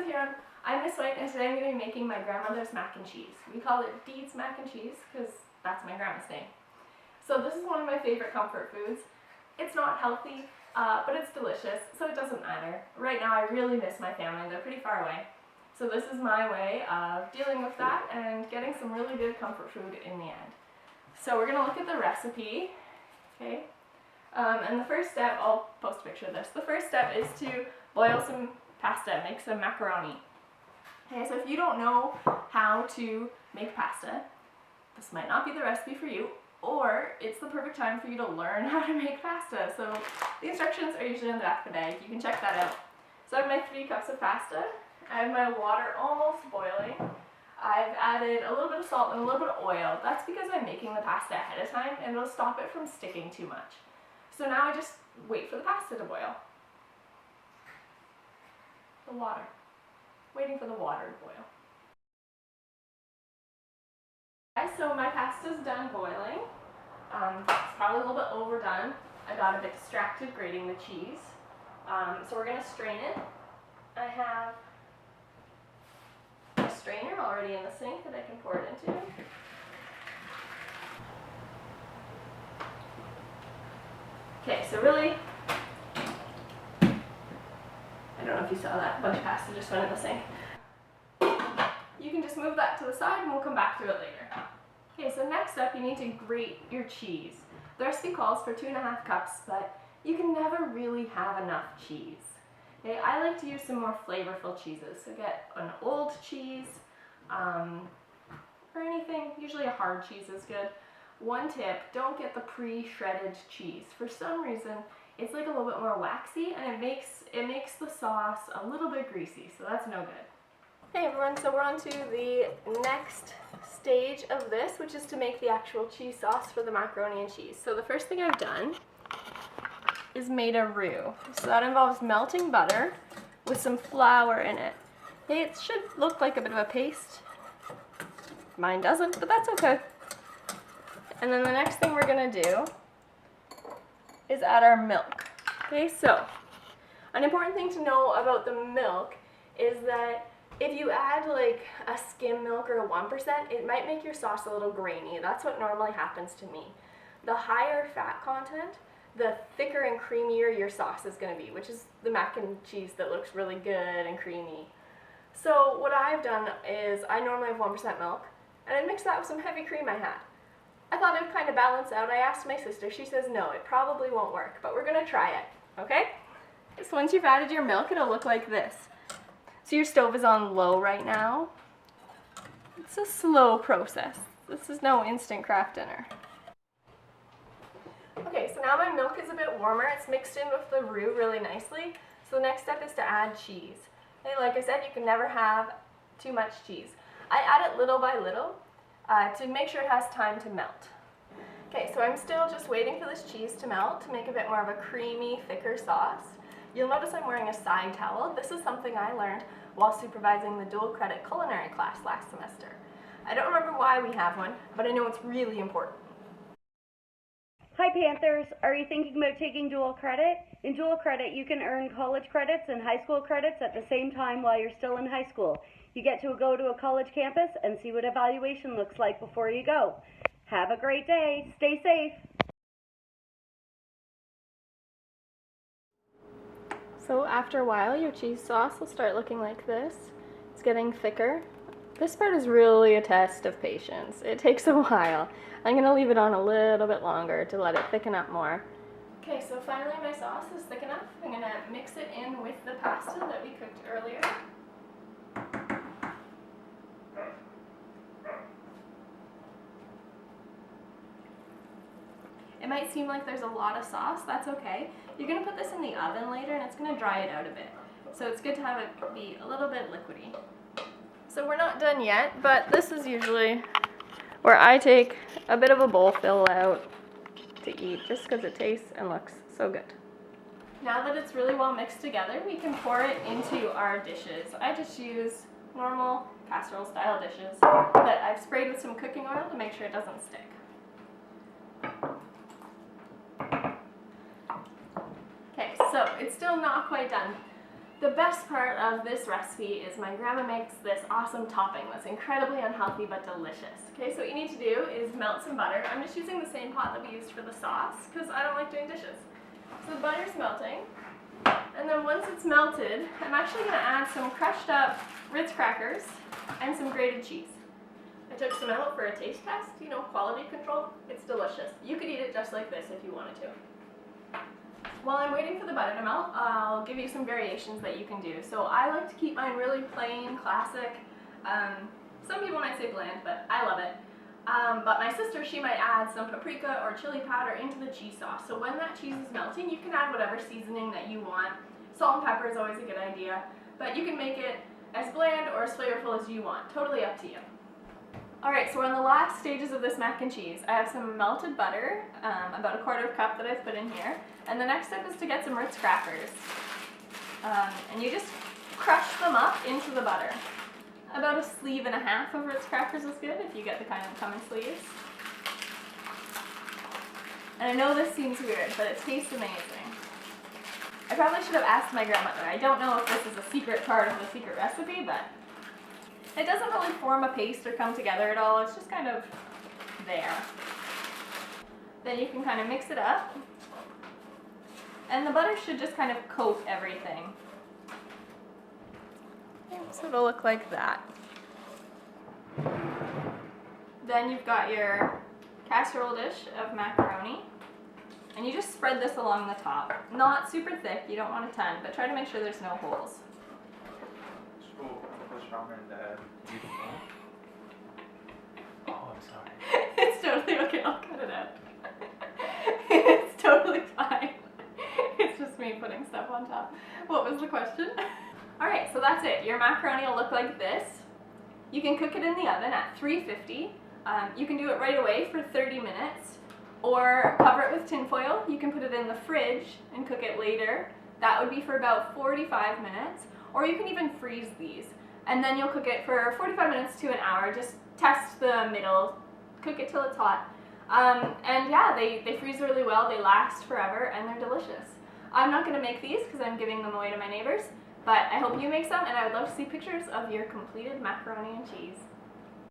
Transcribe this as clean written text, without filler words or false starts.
here, I'm Ms Wight, and today I'm going to be making my grandmother's mac and cheese. We call it Deed's mac and cheese because that's my grandma's name. So this is one of my favorite comfort foods. It's not healthy, but it's delicious, so it doesn't matter. Right now I really miss my family. They're pretty far away. So this is my way of dealing with that and getting some really good comfort food in the end. So we're going to look at the recipe, okay? And the first step, I'll post a picture of this. The first step is to boil some pasta, make some macaroni. Okay, so if you don't know how to make pasta, this might not be the recipe for you, or it's the perfect time for you to learn how to make pasta. So the instructions are usually in the back of the bag. You can check that out. So I have my 3 cups of pasta. I have my water almost boiling. I've added a little bit of salt and a little bit of oil. That's because I'm making the pasta ahead of time and it'll stop it from sticking too much. So now I just wait for the pasta to boil. The water. Waiting for the water to boil. Okay, so my pasta's done boiling. It's probably a little bit overdone. I got a bit distracted grating the cheese. So we're going to strain it. I have a strainer already in the sink that I can pour it into. Okay, so really, I don't know if you saw that, a bunch of pasta just went in the sink. You can just move that to the side and we'll come back to it later. Okay, so next up you need to grate your cheese. The recipe calls for 2.5 cups, but you can never really have enough cheese. Okay, I like to use some more flavorful cheeses, so get an old cheese, or anything, usually a hard cheese is good. One tip, don't get the pre-shredded cheese. For some reason, it's like a little bit more waxy and it makes the sauce a little bit greasy, so that's no good. Hey everyone, so we're on to the next stage of this, which is to make the actual cheese sauce for the macaroni and cheese. So the first thing I've done is made a roux. So that involves melting butter with some flour in it. Okay, it should look like a bit of a paste. Mine doesn't, but that's okay. And then the next thing we're going to do is add our milk. Okay, so an important thing to know about the milk is that if you add like a skim milk or a 1%, it might make your sauce a little grainy. That's what normally happens to me. The higher fat content, the thicker and creamier your sauce is going to be, which is the mac and cheese that looks really good and creamy. So what I've done is I normally have 1% milk, and I mixed that with some heavy cream I had. I thought it would kind of balance out. I asked my sister. She says no, it probably won't work, but we're going to try it, okay? So once you've added your milk, it'll look like this. So your stove is on low right now. It's a slow process. This is no instant craft dinner. Okay, so now my milk is a bit warmer. It's mixed in with the roux really nicely. So the next step is to add cheese. Okay, like I said, you can never have too much cheese. I add it little by little to make sure it has time to melt. Okay, so I'm still just waiting for this cheese to melt to make a bit more of a creamy, thicker sauce. You'll notice I'm wearing a side towel. This is something I learned while supervising the dual credit culinary class last semester. I don't remember why we have one, but I know it's really important. Hi Panthers, are you thinking about taking dual credit? In dual credit, you can earn college credits and high school credits at the same time while you're still in high school. You get to go to a college campus and see what evaluation looks like before you go. Have a great day. Stay safe. So after a while, your cheese sauce will start looking like this. It's getting thicker. This part is really a test of patience. It takes a while. I'm going to leave it on a little bit longer to let it thicken up more. Okay, so finally my sauce is thick enough. I'm going to mix it in with the pasta that we cooked earlier. It might seem like there's a lot of sauce, that's okay. You're going to put this in the oven later and it's going to dry it out a bit. So it's good to have it be a little bit liquidy. So we're not done yet, but this is usually where I take a bit of a bowl fill out to eat just because it tastes and looks so good. Now that it's really well mixed together, we can pour it into our dishes. I just use normal casserole style dishes that I've sprayed with some cooking oil to make sure it doesn't stick. Okay, so it's still not quite done. The best part of this recipe is my grandma makes this awesome topping that's incredibly unhealthy but delicious. Okay, so what you need to do is melt some butter. I'm just using the same pot that we used for the sauce because I don't like doing dishes. So the butter's melting, and then once it's melted, I'm actually going to add some crushed up Ritz crackers and some grated cheese. I took some out for a taste test, you know, quality control. It's delicious. You could eat it just like this if you wanted to. While I'm waiting for the butter to melt, I'll give you some variations that you can do. So I like to keep mine really plain, classic. Some people might say bland, but I love it. But my sister, she might add some paprika or chili powder into the cheese sauce. So when that cheese is melting, you can add whatever seasoning that you want. Salt and pepper is always a good idea, but you can make it as bland or as flavorful as you want. Totally up to you. Alright, so we're in the last stages of this mac and cheese. I have some melted butter, about a 1/4 cup that I've put in here. And the next step is to get some Ritz crackers. And you just crush them up into the butter. About 1.5 sleeves of Ritz crackers is good if you get the kind that come in sleeves. And I know this seems weird, but it tastes amazing. I probably should have asked my grandmother. I don't know if this is a secret part of the secret recipe, but it doesn't really form a paste or come together at all. It's just kind of there. Then you can kind of mix it up. And the butter should just kind of coat everything. So it'll look like that. Then you've got your casserole dish of macaroni. And you just spread this along the top. Not super thick, you don't want a ton, but try to make sure there's no holes. Oh, I'm sorry. It's totally okay, I'll cut it out. It's totally fine. It's just me putting stuff on top. What was the question? Alright, so that's it. Your macaroni will look like this. You can cook it in the oven at 350. You can do it right away for 30 minutes. Or cover it with tin foil. You can put it in the fridge and cook it later. That would be for about 45 minutes. Or you can even freeze these. And then you'll cook it for 45 minutes to an hour. Just test the middle. Cook it till it's hot. And yeah, they freeze really well. They last forever and they're delicious. I'm not going to make these because I'm giving them away to my neighbors. But I hope you make some, and I would love to see pictures of your completed macaroni and cheese.